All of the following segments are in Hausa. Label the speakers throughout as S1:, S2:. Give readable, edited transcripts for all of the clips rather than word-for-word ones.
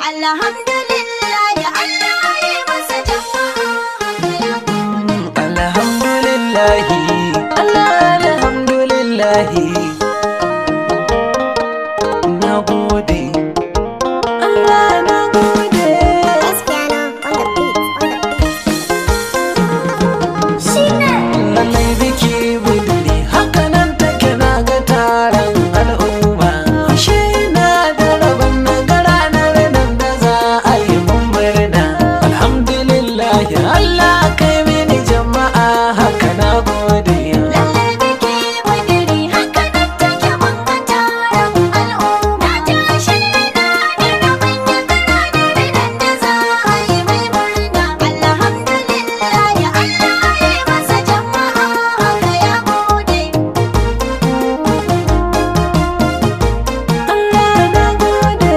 S1: Alhamdulillah ya Allah ya masa jama'a.
S2: Alhamdulillah, Allah alhamdulillah. Na gode, Allah na gode. Lallai biki budure haka nan take na ga taron al'umma. Ashe na da rabon na ga ranar nan da za a yi mun murna. Alhamdulillah Allah kai mini jama'a haka na gode.
S1: Lallai biki budure haka nan take mun ga taron al'umma. Tashi na da rabon ya ga ranar nan da za a yi mai murna. Alhamdulillah ya Allah ya masa jama'a haka ya gode.
S2: Allah na gode.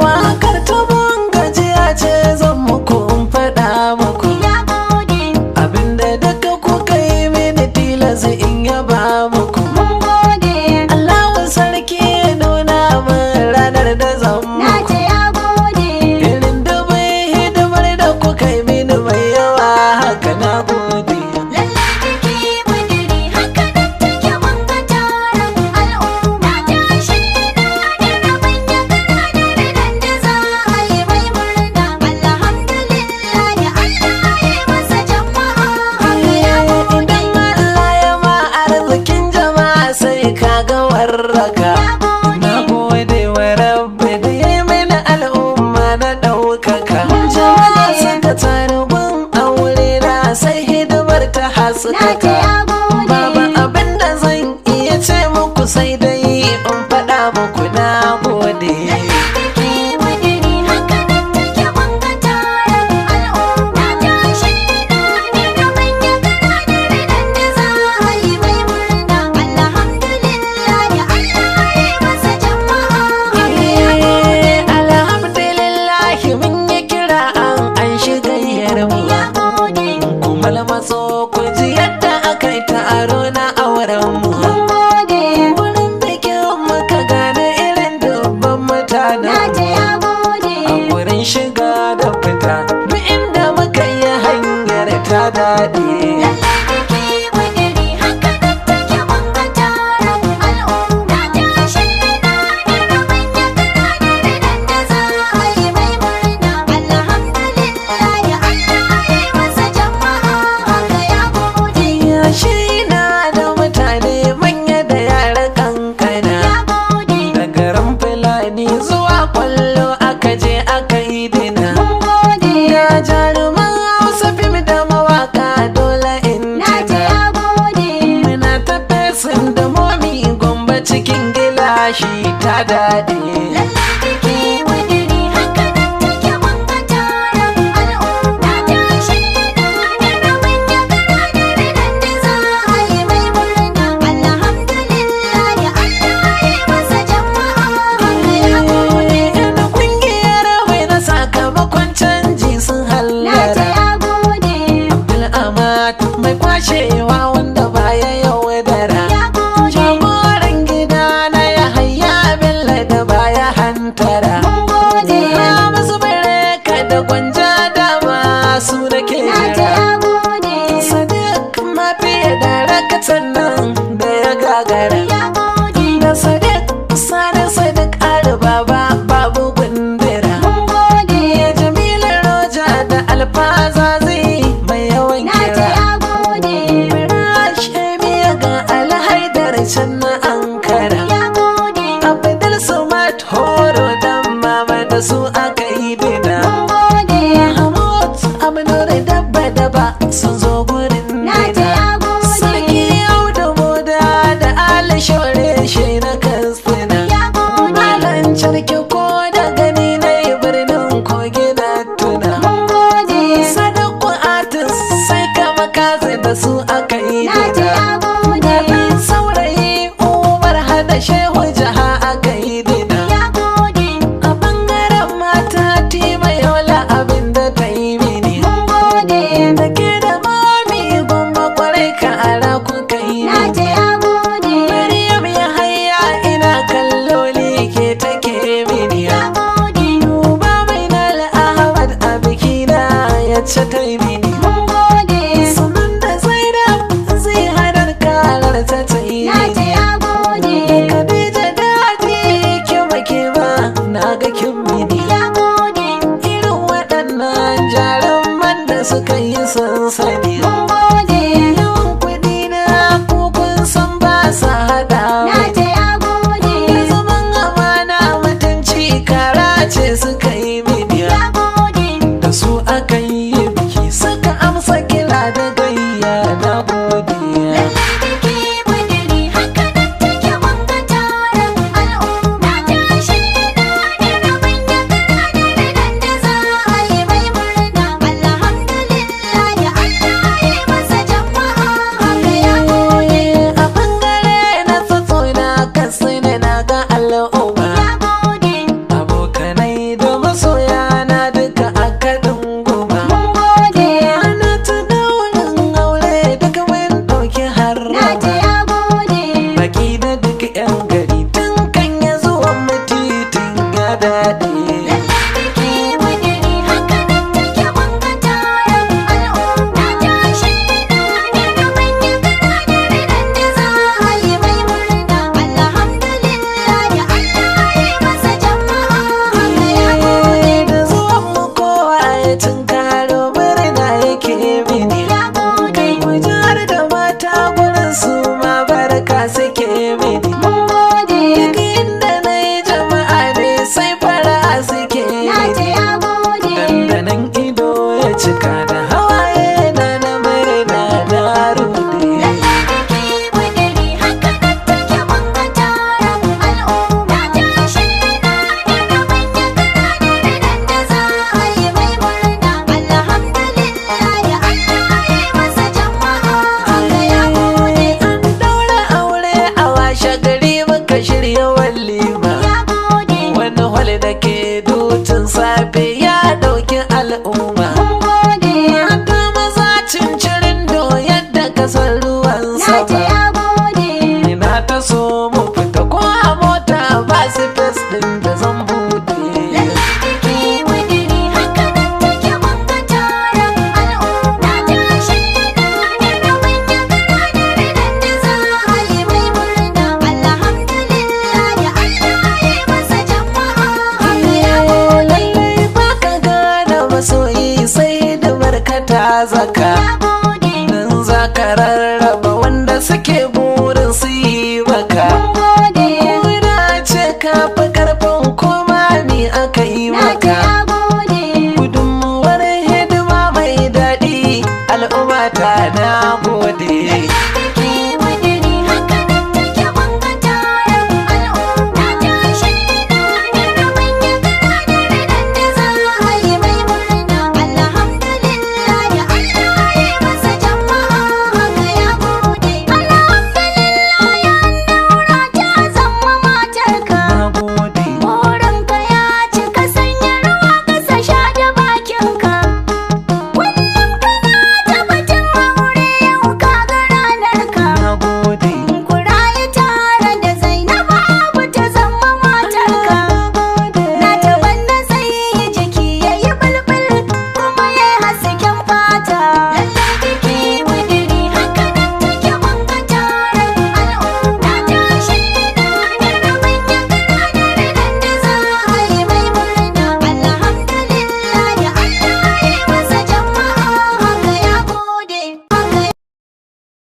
S2: Wakar ta ban gajiya ce zan muku in faɗa muku.
S1: Ya gode,
S2: Abinda duka kuka yi mini tilas in yaba muku.
S1: mun gode.
S2: Allahu sarki ya nuna min ranar da zan
S1: Na
S2: muku.
S1: ce ya gode.
S2: Irin dubin hidimar da kuka yi mini mai yawa haka na gode.
S1: Lallai biki buduri haka nan take mun ga taron al'umma. Tashi na da rabon ya ga ranar nan da za a yi mai murna. Alhamdulillah ya Allah ya masa jama'a haka ya gode.
S2: Idan Allah ya ma arzikin jama'a sai ka ga warraka.
S1: Ya gode.
S2: Na gode wa rabbi da ya yi mini al'umma na ɗaukaka. Jama'a suka taru gun aure na sai hidimar ta
S1: Na ce
S2: haskaka.
S1: ya gode.
S2: Babu abin da zan iya ce muku sai dai in faɗa muku na gode.
S1: Lallai biki buduri haka nan take mun ga taron al'umma. Tashi na da rabon ya ga ranar nan da za a yi mai murna. Alhamdulillah ya Allah ya masa jama'a haka ya gode.
S2: Alhamdulillah mun yi kira an shigayyar mu.
S1: Ya gode,
S2: Kuma matso ku ji yadda aka yi taro na auren mu.
S1: mun gode.
S2: Wurin bikin muka gane irin dubban
S1: Na
S2: mutanen
S1: ce ya gode.
S2: a wurin shiga da fita duk inda muka yi hanyar ta daɗe.
S1: Lallai biki buduri haka nan take mun ga taron al'umma. Tashi na da rabon ya ga ranar nan da za a yi mai murna. Alhamdulillah ya Allah ya masa jama'a haka ya gode.
S2: Yashi na da mutane manya da yara kankana.
S1: Ya gode,
S2: Da garin Fulani zuwa kwallo aka je aka yi dina.
S1: mun gode.
S2: Da jaruman Hausa fim da mawaka dole in
S1: Na ce
S2: tuna.
S1: ya gode.
S2: Muna ta fesin da momi gomba cikin gilashi ta daɗe.
S1: Lallai biki buduri haka nan take mun ga taron al'umma. Tashi na da rabon ya ga ranar nan da za a yi mai murna. Alhamdulillah ya Allah ya masa jama'a haka ya gode.
S2: Yan kungiyar wai na sakamakon canji sun
S1: Na ce
S2: hallara.
S1: ya gode.
S2: Abdul'amad mai kwashewa wanda baya yaudara.
S1: Ya gode.
S2: Jagoran gida na ya hayya Bello da baya hantara.
S1: Mun gode.
S2: Na musu ka da gwanja dama su da ke
S1: Na ce
S2: jira.
S1: ya gode.
S2: Sadiq ma fiye da rakatan nan da ya gagara.
S1: Ya gode.
S2: Da Sadiq Sani Sadiq Alibaba babu gundura.
S1: Mun gode.
S2: Ya Jamila Roja da Alfazazi mai yawan
S1: Na ce
S2: kira.
S1: ya gode.
S2: Mirash Emiya ga Alhaidar can na Ankara.
S1: Ya gode.
S2: Abdul Samad Horo dan mama da su aka yi dina.
S1: Mun gode.
S2: Mahmud Abnur dabba daba sun zo gurin
S1: Na ce
S2: dina.
S1: ya gode.
S2: Sarki Audu Moda da Ali Shore shi na Katsina.
S1: Ya gode.
S2: Malam Carki ko da gani na yi birnin kogi na tuna.
S1: Mun gode.
S2: Sadaku Artis sai kama kazi da su aka yi
S1: Na ce
S2: dina.
S1: ya gode.
S2: Ɗan saurayi Umar hada Shehu Jaha aka yi dina.
S1: Ya gode.
S2: A ɓangaren mata Tima Yola abin da ta yi mini.
S1: Mun gode.
S2: Da ke da mami sun sani
S1: mun gode
S2: yawan kuɗi na kun san ba sa hada
S1: na ce ya gode
S2: zaman amana mutunci kara ce suka yi mini
S1: ya gode
S2: da su aka yi biki suka amsa kira da gayya na gode
S1: lallai biki budiri haka nan take wanga taron al'umma ta shaida da rabon ya kara da da za a yi mai murna alhamdulillah ya Allah ya masa jama'a haka ya gode
S2: a bangare na tsatso na kasai na ga al'umma
S1: ya gode
S2: abokanai da masoya na duka aka dunguma
S1: mun gode
S2: ana ta daurin aure duka mun ɗauki har
S1: na ce ya gode
S2: baki da duk yan gari tun kan ya zuwa mutitin ya daɗe
S1: lallai biki budiri haka nan take wanga taron al'umma ta shaida da rabon ya kara da da za a yi mai murna alhamdulillah ya Allah ya masa jama'a haka ya gode
S2: da zuwan mu kowa ya tunkaro murna yake mini
S1: ya gode
S2: Mujar da mata gurin su ma barka suke mini
S1: mun gode
S2: duk inda na yi jama'a ne sai fara suke
S1: na ce
S2: mini
S1: ya gode
S2: dandanan ido ya cika da hawaye na murna na rude
S1: lallai biki budiri haka nan take wanga taron al'umma ta shaida da rabon ya kara da za a yi mai murna alhamdulillah ya Allah ya masa jama'a haka ya gode
S2: an daura aure a washe gari muka shirya walima
S1: ya gode
S2: wani hol da ke dutsen safe ya dauki al'umma
S1: mun gode
S2: mata maza cincirin do yadda kasar ruwan
S1: na ce
S2: sama
S1: ya gode
S2: ina ta so mu fita ko a mota ba su fes din da zan bude
S1: lallai biki budiri haka nan take wanga taron al'umma ta shaida da rabon ya kara da za a yi mai murna alhamdulillah ya Allah ya masa jama'a haka ya gode
S2: lallai baka gane masoyi sai da barkata zaka
S1: ya gode
S2: dan zaka rarraba wanda suke burin su yi maka
S1: mun gode
S2: Kuna ce ka fi karfin koma ni aka yi
S1: na ce
S2: maka
S1: ya gode
S2: gudunmuwar hidima mai daɗi al'umma ta na